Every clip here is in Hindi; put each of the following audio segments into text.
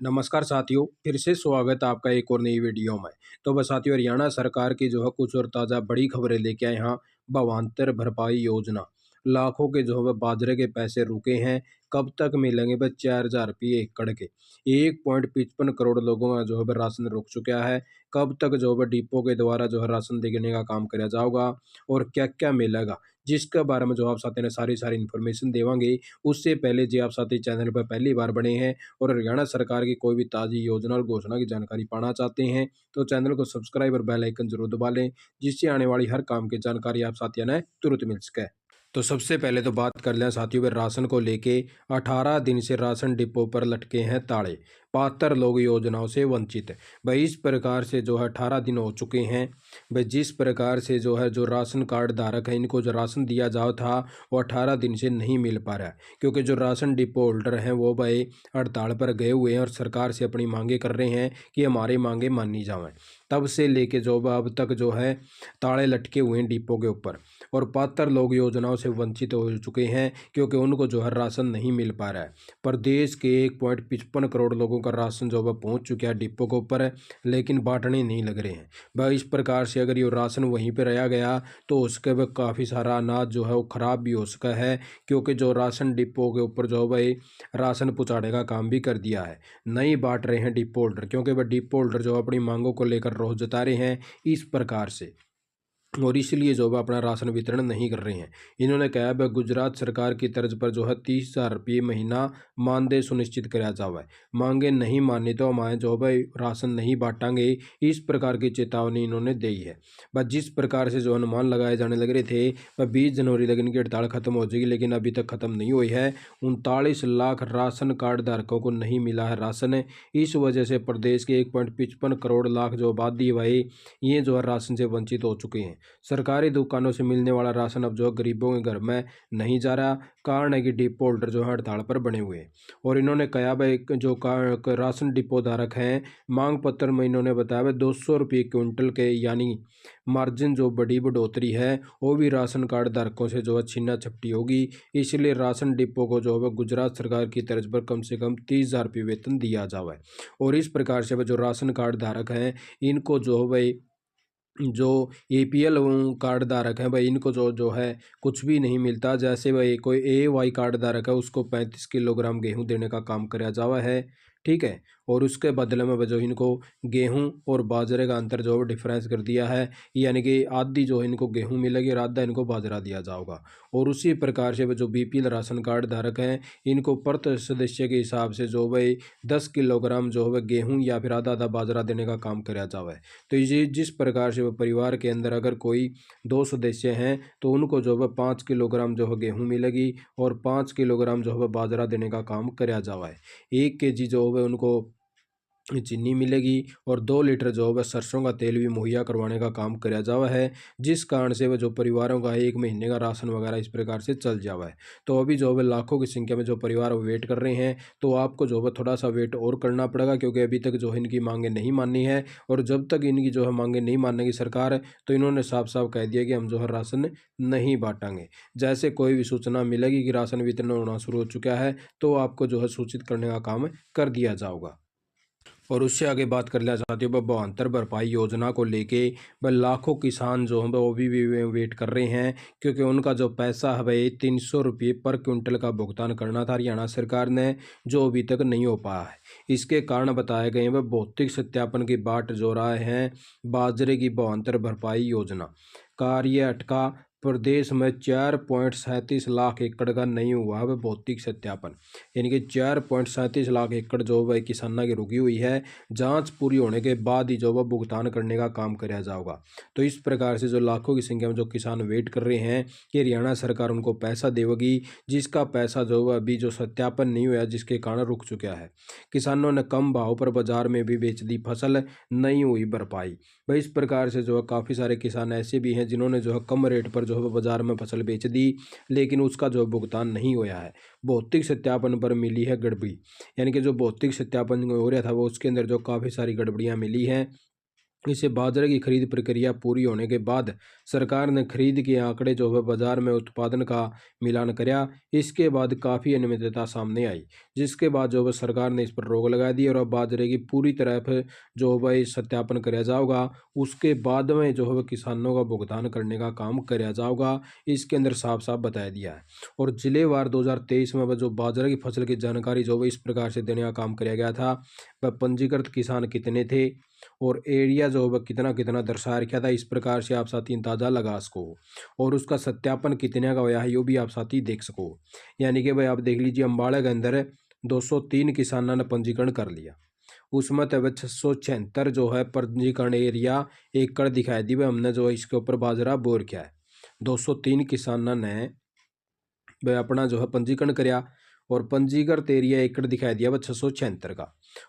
नमस्कार साथियों, फिर से स्वागत है आपका एक और नई वीडियो में। तो बस साथियों, हरियाणा सरकार की जो है कुछ और ताज़ा बड़ी खबरें लेके आए यहाँ। भावांतर भरपाई योजना, लाखों के जो है बाजरे के पैसे रुके हैं। कब तक मिलेंगे भाई 4,000 रुपये एकड़ के। 1.55 करोड़ लोगों का जो है राशन रुक चुका है। कब तक जो है डिपो के द्वारा जो है राशन देने का काम किया जाएगा और क्या क्या मिलेगा, जिसके बारे में जो आप साथी ने सारी इन्फॉर्मेशन देवांगे। उससे पहले जी आप साथी चैनल पर पहली बार बने हैं और हरियाणा सरकार की कोई भी ताज़ी योजना और घोषणा की जानकारी पाना चाहते हैं तो चैनल को सब्सक्राइब और बेल आइकन जरूर दबा लें, जिससे आने वाली हर काम की जानकारी आप साथियों ने तुरंत मिल सके। तो सबसे पहले तो बात कर लें साथियों वे राशन को लेके। 18 दिन से राशन डिपो पर लटके हैं ताले, पात्र लोग योजनाओं से वंचित। भाई इस प्रकार से जो है 18 दिन हो चुके हैं। भाई जिस प्रकार से जो है जो राशन कार्ड धारक है इनको जो राशन दिया जाओ था वो 18 दिन से नहीं मिल पा रहा है, क्योंकि जो राशन डिपो होल्डर हैं वो भाई हड़ताल पर गए हुए हैं और सरकार से अपनी मांगे कर रहे हैं कि हमारी मांगे मानी जाएं। तब से लेके जो अब तक जो है ताले लटके हुए हैं डिपो के ऊपर और पात्र लोग योजनाओं से वंचित हो चुके हैं, क्योंकि उनको जो है राशन नहीं मिल पा रहा है। प्रदेश के 1.55 करोड़ लोगों का राशन जो है पहुंच चुका है डिपो के ऊपर, लेकिन बांटने नहीं लग रहे हैं। भाई इस प्रकार से अगर ये राशन वहीं पर रह गया तो उसके वह काफ़ी सारा अनाज जो है वो ख़राब भी हो सका है, क्योंकि जो राशन डिपो के ऊपर जो है भाई राशन पहुँचाने का काम भी कर दिया है। नहीं बांट रहे हैं डिपो होल्डर, क्योंकि वह डिपो होल्डर जो अपनी मांगों को लेकर रोष जता रहे हैं इस प्रकार से, और इसलिए जो है अपना राशन वितरण नहीं कर रहे हैं। इन्होंने कहा है गुजरात सरकार की तर्ज पर जो है 30,000 रुपये महीना मानदेय सुनिश्चित कराया जावा है। मांगे नहीं मानी तो हमारे जो भाई राशन नहीं बांटेंगे, इस प्रकार की चेतावनी इन्होंने दी है। बस जिस प्रकार से जो अनुमान लगाए जाने लग रहे थे वह 20 जनवरी तक इनकी हड़ताल खत्म हो जाएगी, लेकिन अभी तक खत्म नहीं हुई है। 39 लाख राशन कार्ड धारकों को नहीं मिला है राशन। इस वजह से प्रदेश के 1.55 करोड़ लाख जो आबादी है भाई ये जो है राशन से वंचित हो चुके हैं। सरकारी दुकानों से मिलने वाला राशन अब जो गरीबों के घर में नहीं जा रहा। कारण है कि डिपो होल्डर जो है हड़ताल पर बने हुए हैं। और इन्होंने कहा भाई जो राशन डिपो धारक हैं, मांग पत्र में इन्होंने बताया भाई 200 रुपये क्विंटल के यानी मार्जिन जो बड़ी बढ़ोतरी है वो भी राशन कार्ड धारकों से जो है छीना झपटी होगी। इसलिए राशन डिपो को जो है गुजरात सरकार की तर्ज पर कम से कम 30,000 रुपये वेतन दिया जाए। और इस प्रकार से जो राशन कार्ड धारक हैं इनको जो है भाई जो एपीएल कार्ड धारक हैं भाई इनको जो जो है कुछ भी नहीं मिलता। जैसे भाई कोई एवाई कार्ड धारक है उसको 35 किलोग्राम गेहूं देने का काम कराया जावा है, ठीक है। और उसके बदले में जो इनको गेहूं और बाजरे का अंतर जो है डिफरेंस कर दिया है, यानी कि आधी जो है इनको गेहूं मिलेगी और आधा इनको बाजरा दिया जाएगा। और उसी प्रकार से जो बीपीएल राशन कार्ड धारक हैं इनको प्रति सदस्य के हिसाब से जो भाई 10 किलोग्राम जो है गेहूं या फिर आधा आधा बाजरा देने का काम कराया जावा है। तो ये जिस प्रकार से परिवार के अंदर अगर कोई 2 सदस्य हैं तो उनको जो है 5 किलोग्राम जो है गेहूँ मिलेगी और 5 किलोग्राम जो है बाजरा देने का काम कराया जावा है। 1 केजी जो है उनको चीनी मिलेगी और 2 लीटर जो है सरसों का तेल भी मुहैया करवाने का काम कराया जावा है, जिस कारण से वह जो परिवारों का 1 महीने का राशन वगैरह इस प्रकार से चल जावा है। तो अभी जो है लाखों की संख्या में जो परिवार वेट कर रहे हैं, तो आपको जो है थोड़ा सा वेट और करना पड़ेगा, क्योंकि अभी तक जो है इनकी मांगें नहीं मानी है। और जब तक इनकी जो है मांगें नहीं मानेगी सरकार, तो इन्होंने साफ साफ कह दिया कि हम जो है राशन नहीं बांटेंगे। जैसे कोई भी सूचना मिलेगी कि राशन वितरण होना शुरू हो चुका है तो आपको जो है सूचित करने का काम कर दिया जाएगा। और उससे आगे बात कर लेना चाहती हूँ भावांतर भरपाई योजना को लेके भाई लाखों किसान जो हैं वो भी वेट कर रहे हैं, क्योंकि उनका जो पैसा है भाई 300 रुपये पर क्विंटल का भुगतान करना था हरियाणा सरकार ने, जो अभी तक नहीं हो पाया है। इसके कारण बताए गए हैं वह भौतिक सत्यापन की बाट जो रहे हैं। बाजरे की भावांतर भरपाई योजना कार्य अटका, प्रदेश में 4.37 लाख एकड़ का नहीं हुआ है भौतिक सत्यापन, यानी कि 4.37 लाख एकड़ जो वह किसानों की रुकी हुई है। जांच पूरी होने के बाद ही जो वह भुगतान करने का काम कराया जाएगा। तो इस प्रकार से जो लाखों की संख्या में जो किसान वेट कर रहे हैं कि हरियाणा सरकार उनको पैसा देगी, जिसका पैसा जो वह अभी जो सत्यापन नहीं हुआ जिसके कारण रुक चुका है। किसानों ने कम भाव पर बाजार में भी बेच दी फसल, नहीं हुई भरपाई। भाई इस प्रकार से जो है काफ़ी सारे किसान ऐसे भी हैं जिन्होंने जो है कम रेट पर जो है बाजार में फसल बेच दी, लेकिन उसका जो भुगतान नहीं हुआ है। भौतिक सत्यापन पर मिली है गड़बड़ी, यानी कि जो भौतिक सत्यापन हो रहा था वो उसके अंदर जो काफ़ी सारी गड़बड़ियाँ मिली हैं। इसे बाजरे की खरीद प्रक्रिया पूरी होने के बाद सरकार ने खरीद के आंकड़े जो है बाजार में उत्पादन का मिलान कराया। इसके बाद काफ़ी अनियमितता सामने आई, जिसके बाद जो है सरकार ने इस पर रोक लगा दी और अब बाजरे की पूरी तरह से जो है सत्यापन कराया जाएगा। उसके बाद में जो है किसानों का भुगतान करने का काम कराया जाएगा। इसके अंदर साफ साफ बताया दिया है। और जिलेवार 2023 में जो बाजरे की फसल की जानकारी जो है इस प्रकार से देने का काम कराया गया था। वह पंजीकृत किसान कितने थे और एरिया जो है कितना कितना दर्शा रखा था, इस प्रकार से आप साथी अंदाजा लगा सको। और उसका सत्यापन कितने का हुआ है यो भी आप साथी देख सको। यानी कि भाई आप देख लीजिए अम्बाड़ा के अंदर 203 किसानों ने पंजीकरण कर लिया। उसमें तब 676 जो है पंजीकरण एरिया एकड़ दिखाई दी भाई हमने जो है इसके ऊपर बाजरा बोर किया है। 203 किसानों ने वह अपना जो है पंजीकरण कराया और पंजीकृत एरिया एकड़ दिखाई दिया वह 676 का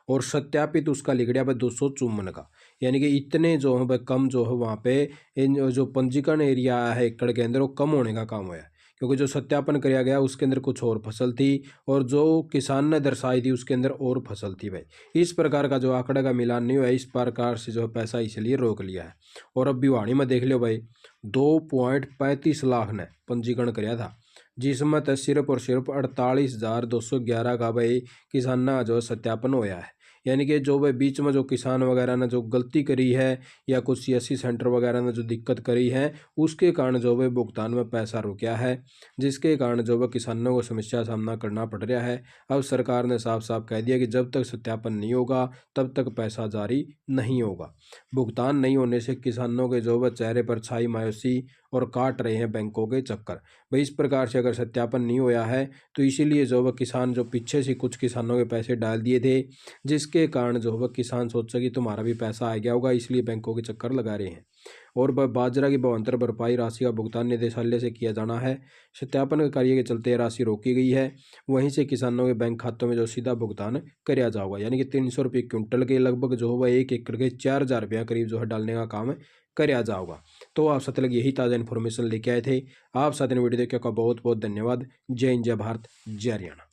और सत्यापित उसका लिख दिया वह 254 का। यानी कि इतने जो है वह कम जो है वहाँ पे इन जो पंजीकरण एरिया है एकड़ के अंदर वो कम होने का काम हुआ है, क्योंकि जो सत्यापन किया गया उसके अंदर कुछ और फसल थी और जो किसान ने दर्शाई थी उसके अंदर और फसल थी भाई। इस प्रकार का जो आंकड़े का मिलान नहीं हुआ, इस प्रकार से जो है पैसा इसलिए रोक लिया है। और अब भिवानी में देख लो भाई 2.35 लाख ने पंजीकरण कराया था, जिसमें तो सिर्फ और सिर्फ 48,211 का भाई किसान जो सत्यापन होया है। यानी कि जो भाई बीच में जो किसान वगैरह ने जो गलती करी है या कुछ सीएससी सेंटर वगैरह ने जो दिक्कत करी है उसके कारण जो भाई भुगतान में पैसा रुका है, जिसके कारण जो भाई किसानों को समस्या का सामना करना पड़ रहा है। अब सरकार ने साफ साफ कह दिया कि जब तक सत्यापन नहीं होगा तब तक पैसा जारी नहीं होगा। भुगतान नहीं होने से किसानों के जो भाई चेहरे पर छाई मायूसी और काट रहे हैं बैंकों के चक्कर। भाई इस प्रकार से अगर सत्यापन नहीं होया है तो इसीलिए जो वह किसान जो पीछे से कुछ किसानों के पैसे डाल दिए थे, जिसके कारण जो वह किसान सोचा कि तुम्हारा भी पैसा आ गया होगा, इसलिए बैंकों के चक्कर लगा रहे हैं। और बाजरा की बवंतर भरपाई राशि का भुगतान निदेशालय से किया जाना है। सत्यापन कार्य के चलते राशि रोकी गई है, वहीं से किसानों के बैंक खातों में जो सीधा भुगतान कराया जाएगा। यानी कि 300 रुपये क्विंटल के लगभग जो है 1 एकड़ के 4,000 रुपया करीब जो है डालने का काम कराया जाएगा। तो आप साथ लग यही ताज़ा इन्फॉर्मेशन लेके आए थे। आप साथ ने वीडियो देखने का बहुत बहुत धन्यवाद। जय हिंद, जय भारत, जय हरियाणा।